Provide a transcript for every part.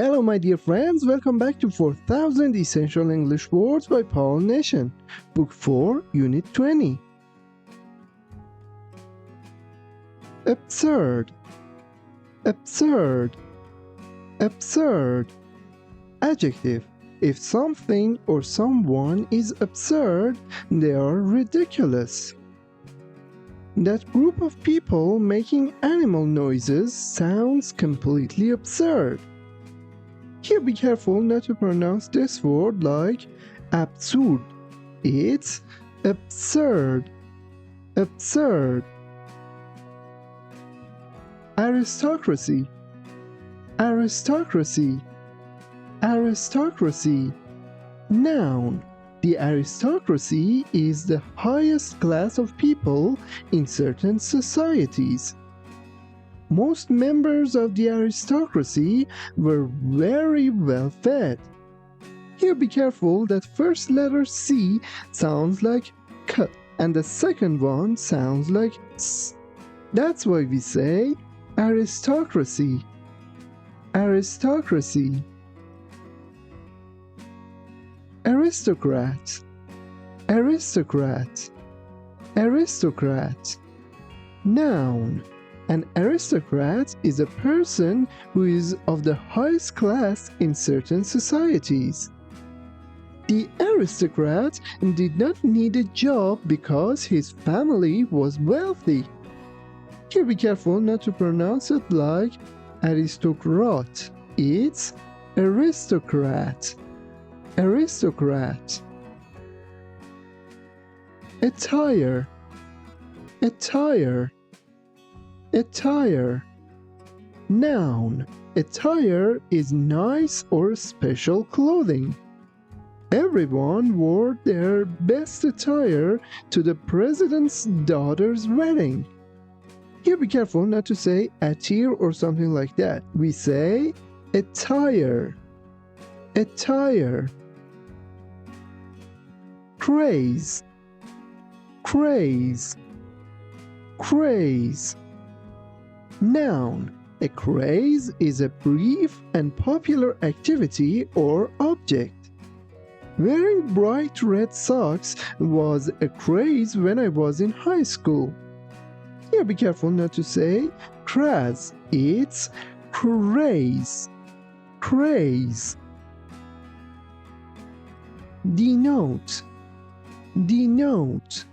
Hello, my dear friends. Welcome back to 4000 Essential English Words by Paul Nation, Book 4, Unit 20. Absurd, absurd, absurd. Adjective. If something or someone is absurd, they are ridiculous. That group of people making animal noises sounds completely absurd. Here be careful not to pronounce this word like absurd. It's absurd. Absurd. Aristocracy. Aristocracy. Aristocracy. Noun. The aristocracy is the highest class of people in certain societies. Most members of the aristocracy were very well fed. Here be careful that first letter C sounds like K and the second one sounds like S. That's why we say aristocracy. Aristocracy. Aristocrat. Aristocrat. Aristocrat. Noun. An aristocrat is a person who is of the highest class in certain societies. The aristocrat did not need a job because his family was wealthy. Here be careful not to pronounce it like aristocrat. It's aristocrat. Aristocrat. Attire. Attire. Attire. Noun. Attire is nice or special clothing. Everyone wore their best attire to the president's daughter's wedding. Here be careful not to say attire or something like that. We say attire. Attire. Craze. Craze. Craze. Noun. A craze is a brief and popular activity or object. Wearing bright red socks was a craze when I was in high school. Here be careful not to say craze. It's craze. Craze. Denote. Denote.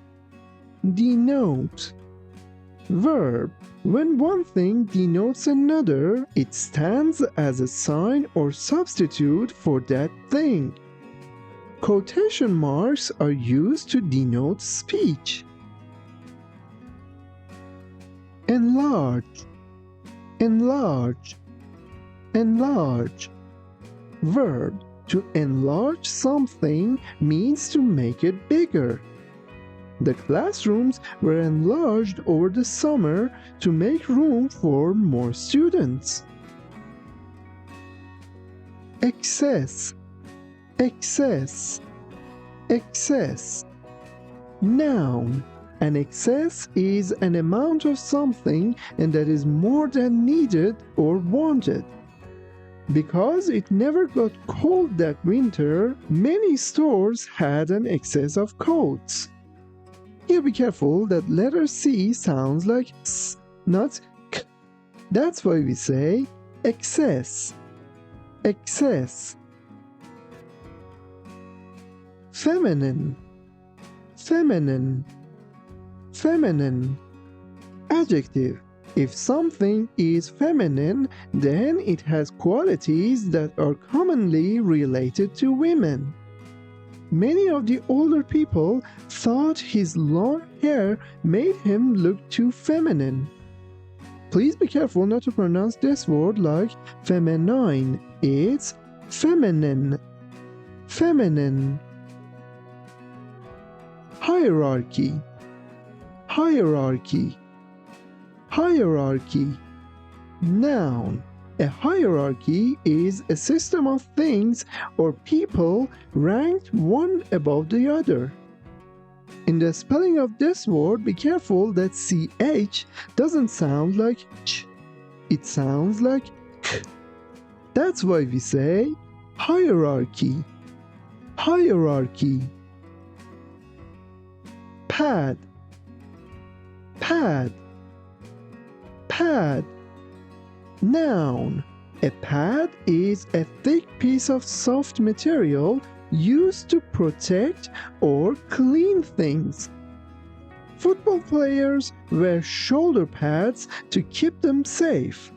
Denote. Verb. When one thing denotes another, it stands as a sign or substitute for that thing. Quotation marks are used to denote speech. Enlarge. Enlarge. Enlarge. Verb. To enlarge something means to make it bigger. The classrooms were enlarged over the summer to make room for more students. Excess. Excess. Excess. Noun. An excess is an amount of something and that is more than needed or wanted. Because it never got cold that winter, many stores had an excess of coats. Here be careful that letter C sounds like S, not K. That's why we say excess. Excess. Feminine. Feminine. Feminine. Adjective. If something is feminine, then it has qualities that are commonly related to women. Many of the older people thought his long hair made him look too feminine. Please be careful not to pronounce this word like feminine. It's feminine. Feminine. Hierarchy. Hierarchy. Hierarchy. Noun. A hierarchy is a system of things or people ranked one above the other. In the spelling of this word, be careful that CH doesn't sound like ch. It sounds like k. That's why we say hierarchy. Hierarchy. Pad. Pad. Pad. Noun. A pad is a thick piece of soft material used to protect or clean things. Football players wear shoulder pads to keep them safe.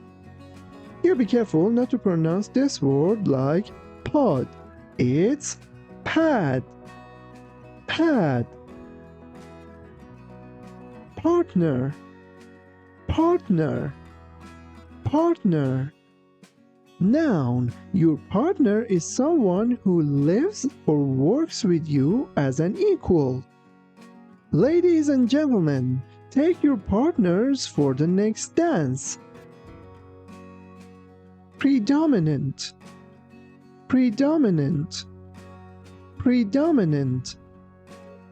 Here be careful not to pronounce this word like pod. It's pad. Pad. Partner. Partner. Partner. Noun. Your partner is someone who lives or works with you as an equal. Ladies and gentlemen, take your partners for the next dance. Predominant. Predominant. Predominant.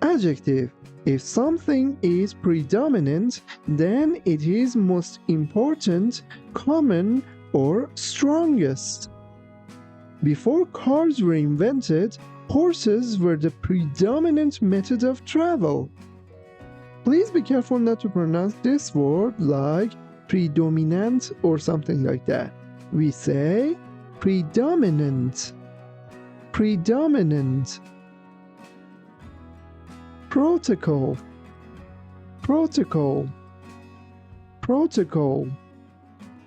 Adjective. If something is predominant, then it is most important, common, or strongest. Before cars were invented, horses were the predominant method of travel. Please be careful not to pronounce this word like predominant or something like that. We say predominant. Predominant. Protocol. Protocol. Protocol.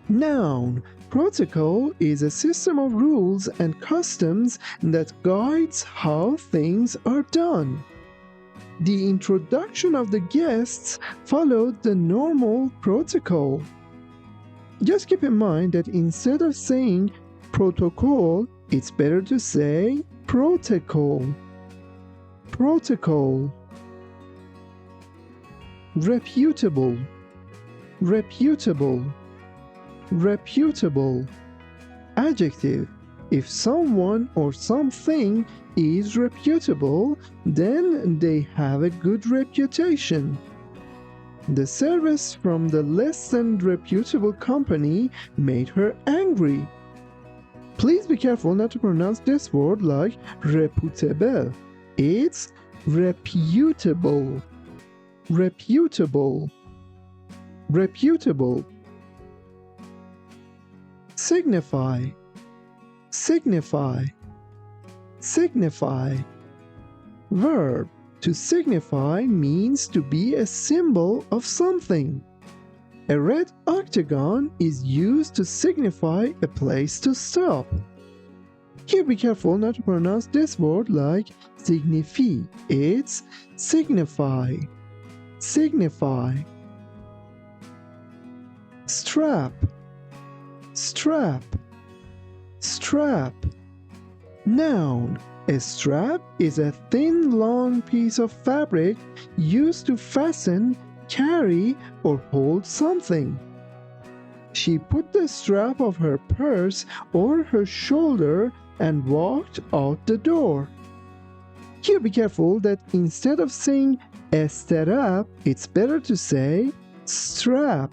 Noun. Protocol is a system of rules and customs that guides how things are done. The introduction of the guests followed the normal protocol. Just keep in mind that instead of saying protocol, it's better to say protocol. Protocol. Reputable. Reputable. Reputable. Adjective. If someone or something is reputable, then they have a good reputation. The service from the less than reputable company made her angry. Please be careful not to pronounce this word like reputable. It's reputable. Reputable. Reputable. Signify. Signify. Signify. Verb. To signify means to be a symbol of something. A red octagon is used to signify a place to stop. Here be careful not to pronounce this word like signify. It's signify. Signify. Strap. Strap. Strap. Noun. A strap is a thin, long piece of fabric used to fasten, carry, or hold something. She put the strap of her purse on her shoulder and walked out the door. Here be careful that instead of saying a strap, it's better to say strap.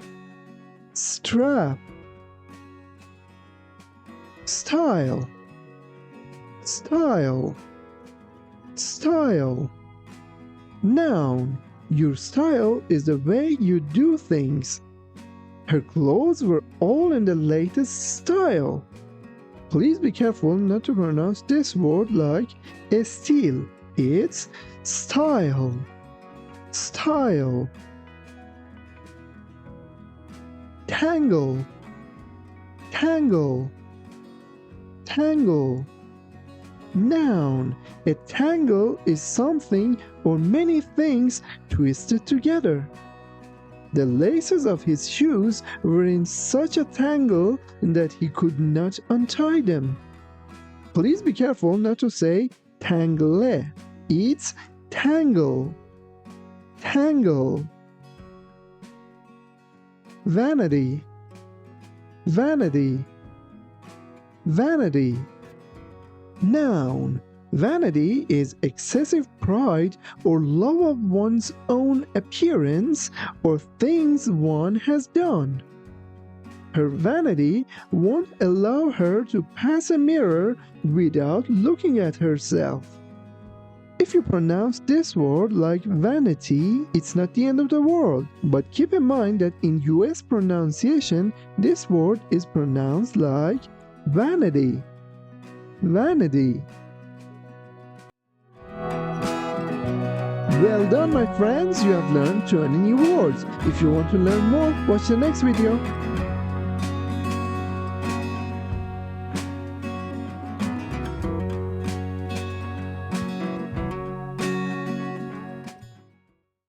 Strap. Style. Style. Style. Noun. Your style is the way you do things. Her clothes were all in the latest style. Please be careful not to pronounce this word like style. It's style. Style. Tangle. Tangle. Tangle. Noun. A tangle is something or many things twisted together. The laces of his shoes were in such a tangle that he could not untie them. Please be careful not to say tangle. It's tangle. Tangle. Vanity. Vanity. Vanity. Noun. Vanity is excessive pride or love of one's own appearance or things one has done. Her vanity won't allow her to pass a mirror without looking at herself. If you pronounce this word like vanity, it's not the end of the world. But keep in mind that in US pronunciation, this word is pronounced like vanity. Vanity. Well done, my friends, you have learned 20 new words. If you want to learn more, watch the next video.